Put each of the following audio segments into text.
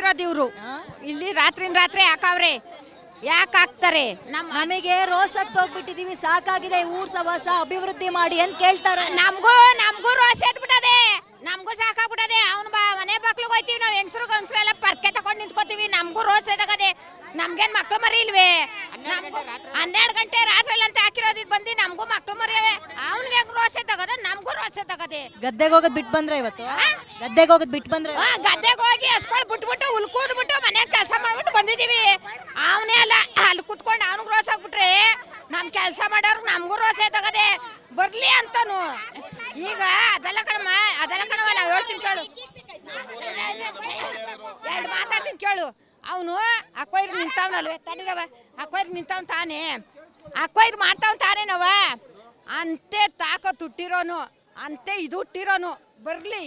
ಹಾಕಿರೋದು ಇವರು. ಇಲ್ಲಿ ರಾತ್ರಿ ಹಾಕವ್ರೆ. ಯಾಕೆ ಹಾಕ್ತಾರೆ? ನಮಗೆ ರೋಸ್ ಹತ್ತು ಹೋಗ್ಬಿಟ್ಟಿದೀವಿ, ಸಾಕಾಗಿದೆ, ಊರ್ ಸವಾಸ ಅಭಿವೃದ್ಧಿ ಮಾಡಿ ಅಂತ ಕೇಳ್ತಾರೆ. ನಮಗೂ ರೋಸ್ ಎದ್ಬಿಟ್ಟದೆ, ನಮಗೂ ಸಾಕಾಗ್ಬಿಟ್ಟದೆ. ಅವ್ನು ಮನೆ ಬಾಕ್ಲಿಗೆ ಹೋಯ್ತೀವಿ ನಾವು, ಹೆಂಗಸರೆಲ್ಲ ಪರ್ಕೆ ತಗೊಂಡು ನಿಂತ್ಕೋತೀವಿ. ನಮಗೂ ರೋಸ್ ಎದಾಗದೆ. ನಮ್ಗೇನ್ ಮಕ್ಳು ಮರಿ ಇಲ್ವೇ? 12 ಗಂಟೆ ರಾತ್ರಿ ಅಂತ ಹಾಕಿರೋದು ಬಂದು ನಮಗೂ ಮಕ್ಳು ಮರಿಯವೆ. ಅವ್ನಿಗೆ ರೋಸೆ ತಗದೆ, ನಮಗೂ ರೋಸೆ ತಗದೆ. ಗದ್ದೆಗೆ ಹೋಗೋದ್ ಬಿಟ್ಟು ಬಂದ್ರೆ ಇವತ್ತು ಗದ್ದೆಗೆ ಹೋಗೋದ್ ಬಿಟ್ಟು ಬಂದ್ರೆ ಗದ್ದೆಗೆ ಹೋಗಿ ಹಸ್ಕೊಂಡು ಬಿಟ್ಬಿಟ್ಟು ಹುಲ್ ಕೂದ್ಬಿಟ್ಟು ಮನೆ ಕೆಲಸ ಮಾಡ್ಬಿಟ್ಟು ಬಂದಿದೀವಿ. ಅವನೇ ಅಲ್ಲ ಅಲ್ಲಿ ಕುತ್ಕೊಂಡು ಅವ್ನಿಗೆ ರೋಸ್ ಹಾಕ್ಬಿಟ್ರೆ ನಮ್ ಕೆಲಸ ಮಾಡೋರು ನಮಗೂ ರೋಸೆ ತಗದೆ ಬರ್ಲಿ ಅಂತಾನು. ಈಗ ಅದೆಲ್ಲ ಕಣವ ನಾವು ಹೇಳ್ತೀನಿ ಕೇಳು, 2 ಮಾತಾಡ್ತೀನಿ ಕೇಳು. ಅವನು ಅಕ್ವೈರ್ ನಿಂತವನಲ್ವೇ, ತಡಿರವ, ಅಕ್ವೈರ್ ನಿಂತವನ್ ತಾನೇ, ಅಕ್ವೈರ್ ಮಾಡ್ತಾವ್ ತಾನೇನವ. ಅಂತೆ ತಾಕತ್ತು ಹುಟ್ಟಿರೋನು, ಅಂತೆ ಇದು ಹುಟ್ಟಿರೋನು ಬರ್ಲಿ.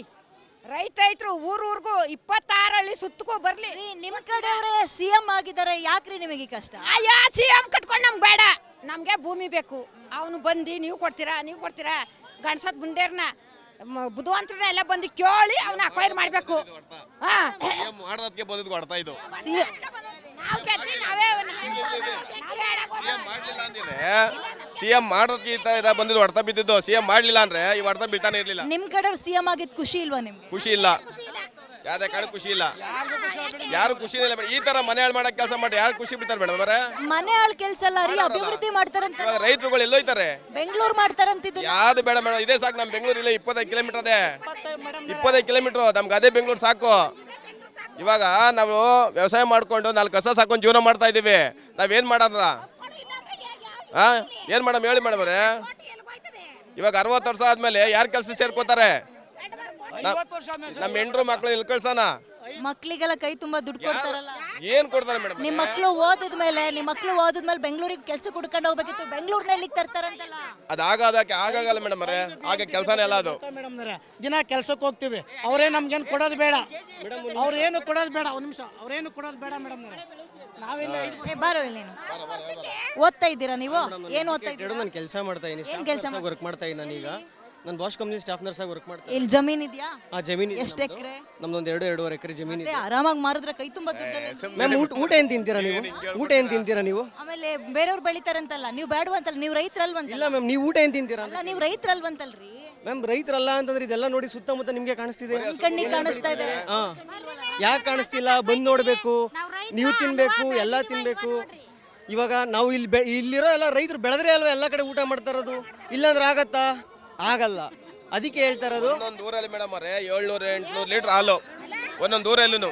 ರೈತರು ಊರ್ಗೂ 26 ಹಳ್ಳಿ ಸುತ್ತಕ್ಕೂ ಬರ್ಲಿ. ನಿಮ್ ಕಡೆಯವ್ರೆ ಸಿಎಂ ಆಗಿದ್ದಾರೆ, ಯಾಕ್ರಿ ನಿಮಗೆ ಕಷ್ಟ? ಅಯ್ಯೋ ಸಿಎಂ ಕಟ್ಕೊಂಡು ನಮ್ಗೆ ಬೇಡ, ನಮ್ಗೆ ಭೂಮಿ ಬೇಕು. ಅವನು ಬಂದು ನೀವು ಕೊಡ್ತೀರಾ ಗಣಸದ್ ಮುಂಡೇರ್ನ ಬುಧವಂತರನ್ನ ಎಲ್ಲ ಬಂದು ಕೇಳಿ ಅವನ್ನ ಅಕ್ವೈರ್ ಮಾಡ್ಬೇಕು. ಸಿಎಂ ಮಾಡೋದಕ್ಕೆ ಬಂದಿದ್ದು ಹೊಡ್ತಾ ಬಿದ್ದಿದ್ದು. ಸಿಎಂ ಮಾಡ್ಲಿಲ್ಲ ಅಂದ್ರೆ ಈ ಹೊಡ್ತಾ ಬೀಳ್ತಾನೆ ಇರ್ಲಿಲ್ಲ. ನಿಮ್ ಕಡೆ ಸಿಎಂ ಆಗಿದ್ ಖುಷಿ ಇಲ್ವಾ ನಿಮ್ಗೆ? ಖುಷಿ ಇಲ್ಲ, ಯಾವ್ದೇ ಕಾರಣ ಖುಷಿ ಇಲ್ಲ, ಯಾರು ಖುಷಿ ಇಲ್ಲ. ಈ ತರ ಮನೆ ಹಾಳು ಮಾಡಕ್ ಕೆಲಸ ಮಾಡಿ ಯಾರು ಖುಷಿ ಬಿಡ್ತಾರೆ ಮೇಡಮ್? ಮನೆ ಹಾಳು ಕೆಲಸ ಅಲ್ಲ ರೀ, ಅಭಿವೃದ್ಧಿ ಮಾಡ್ತಾರಂತ. ರೈತರುಗಳು ಎಲ್ಲೋಯ್ತಾರೆ? ಬೆಂಗಳೂರು ಮಾಡ್ತಾರಂತಿದ್ದು. ಯಾವ್ದು ಬೇಡ ಮೇಡಮ್, ಇದೇ ಸಾಕು. ನಮ್ ಬೆಂಗಳೂರು ಇಲ್ಲ 25 ಕಿಲೋಮೀಟರ್ ಅದೇ, 25 ಕಿಲೋಮೀಟರ್ ನಮ್ಗೆ ಅದೇ ಬೆಂಗಳೂರು ಸಾಕು. ಇವಾಗ ನಾವು ವ್ಯವಸಾಯ ಮಾಡ್ಕೊಂಡು 4 ಕಸ ಸಾಕೊಂಡು ಜೀವನ ಮಾಡ್ತಾ ಇದೀವಿ. ನಾವೇನ್ ಮಾಡಂದ್ರ ಏನ್ ಮೇಡಮ್ ಹೇಳಿ ಮೇಡಮ್ ಅವ್ರೆ? ಇವಾಗ 60 ವರ್ಷ ಆದ್ಮೇಲೆ ಯಾರು ಕೆಲಸ ಸೇರ್ಕೋತಾರೆ? ನಮ್ಮ ಹೆಂಡ್ರು ಮಕ್ಳು ಇಲ್ಲಿ ಕಳ್ಸೋಣ. ಮಕ್ಳಿಗೆಲ್ಲ ಕೈ ತುಂಬಾ ದುಡ್ಡು ಕೊಡ್ತಾರಲ್ಲ, ಏನ್ ಕೊಡ್ತಾರೆ ಮೇಡಮ್? ನಿಮ್ ಮಕ್ಳು ಓದಿದ್ಮೇಲೆ ಬೆಂಗಳೂರಿಗೆ ಕೆಲಸ ಕುಡ್ಕೊಂಡು ಹೋಗ್ಬೇಕಿತ್ತು, ಬೆಂಗಳೂರಿನಲ್ಲಿ ತರ್ತಾರಂತಲ್ಲ. ಆಗಲ್ಲ ಮೇಡಮ್ ಅವರೇ, ಆಗ ಕೆಲಸನೇ ಅಲ್ಲ ಅದು. ದಿನ ಕೆಲ್ಸಕ್ಕೆ ಹೋಗ್ತೀವಿ, ಅವರೇ ನಮ್ಗೇನು ಕೊಡೋದು ಬೇಡ, ಅವ್ರೇನು ಕೊಡೋದು ಬೇಡ. ಒಂದು ನಿಮಿಷ, ಅವ್ರೇನು ಕೊಡೋದು ಬೇಡ ಮೇಡಮ್. ಬಾರೋ ಇಲ್ಲಿ. ಓದ್ತಾ ಇದ್ದೀರಾ ನೀವು? ಏನು ಓದ್ತಾ ಇದ್ದೀರಾ? ನಾನು ಕೆಲಸ ಮಾಡ್ತಾ ಇದ್ದೀನಿ, ವರ್ಕ್ ಮಾಡ್ತಾ ಇದ್ದೀನಿ. ನಾನೀಗ ನಾನು ಬಾಷ್ ಕಂಪ್ನಿ ಸ್ಟಾಫ್ ನರ್ಸ್ ಆಗಿ ವರ್ಕ್ ಮಾಡ್ತೀನಿ. ಇಲ್ಲಿ ಜಮೀನ್ ಇದೆಯಾ? ಜಮೀನ್ ಎಷ್ಟು ಎಕರೆ? ನಮ್ದೊಂದು 2.5 ಎಕರೆ ಜಮೀನ್ ಇದೆ. ಆರಾಮಾಗಿ ಮಾರಿದ್ರೆ ಕೈ ತುಂಬಾ ದುಡ್ಡು. ಮ್ಯಾಮ್ ಊಟ ಏನ್ ತಿಂತೀರಾ ನೀವು? ಆಮೇಲೆ ಬೇರೆಯವ್ರು ಬೆಳಿತಾರಂತಲ್ಲ, ನೀವು ಬೇಡವಂತಲ್ಲ, ನೀವು ರೈತರಲ್ವಂತ. ಇಲ್ಲ ಮ್ಯಾಮ್, ನೀವು ಊಟ ಏನ್ ತಿಂತೀರಾ? ಅಲ್ಲ, ನೀವು ರೈತರಲ್ವಂತಲ್ರಿ ಮ್ಯಾಮ್. ರೈತರಲ್ಲ ಅಂತಂದ್ರೆ ಇದೆಲ್ಲ ನೋಡಿ ಸುತ್ತಮುತ್ತ ನಿಮ್ಗೆ ಕಾಣಿಸ್ತಿದೆ? ಕಣ್ಣಿಗೆ ಕಾಣಿಸ್ತಾ ಇದೆ. ಯಾಕೆ ಕಾಣಿಸ್ತಿಲ್ಲ? ಬಂದ್ ನೋಡ್ಬೇಕು, ನೀವು ತಿನ್ಬೇಕು, ಎಲ್ಲ ತಿನ್ಬೇಕು. ಇವಾಗ ನಾವು ಇಲ್ಲಿರೋ ಎಲ್ಲ ರೈತರು ಬೆಳೆದ್ರೆ ಅಲ್ವಾ ಎಲ್ಲ ಕಡೆ ಊಟ ಮಾಡ್ತಾ ಇರೋದು. ಇಲ್ಲಾಂದ್ರೆ ಆಗಲ್ಲ. ಅದಕ್ಕೆ ಹೇಳ್ತಾ ಇರೋದು. ಒಂದೊಂದು ಊರಲ್ಲಿ ಮೇಡಮ್ ಅವರೇ 700-800 ಲೀಟರ್ ಹಾಲು ಒಂದೊಂದು ಊರಲ್ಲೂ